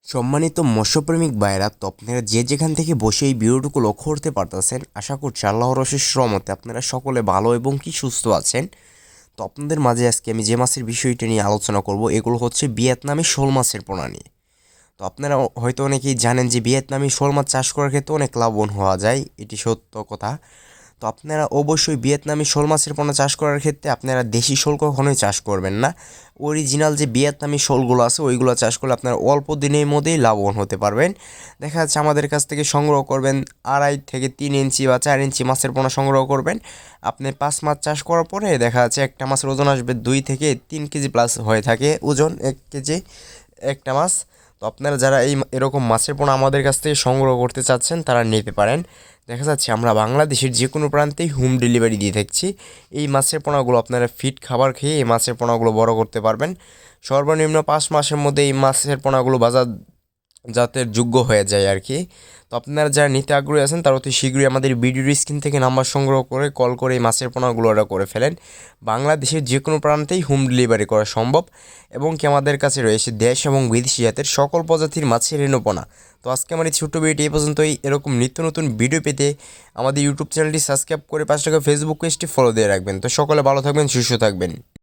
সম্মানিত মৎস্যপ্রেমিক ভাইয়েরা, তো আপনারা যে যেখান থেকে বসে এই ভিডিওটুকু লক্ষ্য করতে পারতেছেন, আশা করছি আল্লাহর অশেষ রহমতে আপনারা সকলে ভালো এবং কি সুস্থ আছেন। তো আপনাদের মাঝে আজকে আমি যে মাছের বিষয়টা নিয়ে আলোচনা করব, এগুলো হচ্ছে ভিয়েতনামি শোল মাছের পোনা নিয়ে। তো আপনারা হয়তো অনেকেই জানেন যে ভিয়েতনামি শোল মাছ চাষ করার ক্ষেত্রে অনেক লাভবান হওয়া যায়, এটি সত্য কথা। তো আপনারা অবশ্যই ভিয়েতনামি শোল মাছের পোনা চাষ করার ক্ষেত্রে আপনারা দেশি শোল কখনোই চাষ করবেন না। অরিজিনাল যে ভিয়েতনামি শোলগুলো আছে ওইগুলো চাষ করলে আপনারা অল্প দিনের মধ্যেই লাভবান হতে পারবেন। দেখা যাচ্ছে আমাদের কাছ থেকে সংগ্রহ করবেন 2.5 থেকে 3 ইঞ্চি বা 4 ইঞ্চি মাছের পোনা সংগ্রহ করবেন। আপনি 5 মাস চাষ করার পরে দেখা যাচ্ছে একটা মাছের ওজন আসবে 2 থেকে 3 কেজি প্লাস হয়ে থাকে ওজন, 1 কেজি একটা মাছ। তো আপনারা যারা এরকম মাছের পোনা আমাদের কাছ থেকে সংগ্রহ করতে চাচ্ছেন তারা নিতে পারেন। দেখা যাচ্ছে আমরা বাংলাদেশের যে কোনো প্রান্তেই হোম ডেলিভারি দিয়ে থাকছি। এই মাছের পোনাগুলো আপনারা ফিট খাবার খেয়ে এই মাছের পোনাগুলো বড় করতে পারবেন। সর্বনিম্ন 5 মাসের মধ্যে এই মাছের পোনাগুলো বাজার যাতে যোগ্য হয়ে যায় আর কি। তো আপনারা যারা নিতে আগ্রহী আছেন তারা অতি শীঘ্রই আমাদের ভিডিওর স্ক্রিন থেকে নাম্বার সংগ্রহ করে কল করে এই মাছের পোনাগুলো অর্ডার করে ফেলেন। বাংলাদেশের যে কোনো প্রান্তেই হোম ডেলিভারি করা সম্ভব এবং কি আমাদের কাছে রয়েছে দেশ এবং বিদেশি জাতের সকল প্রজাতির মাছের রেণুপোনা। তো আজকে আমার এই ছোট্ট ভিডিওটি এই পর্যন্তই। এরকম নিত্য নতুন ভিডিও পেতে আমাদের ইউটিউব চ্যানেলটি সাবস্ক্রাইব করে 5 টাকা ফেসবুক পেজটি ফলো দিয়ে রাখবেন। তো সকলে ভালো থাকবেন, সুস্থ থাকবেন।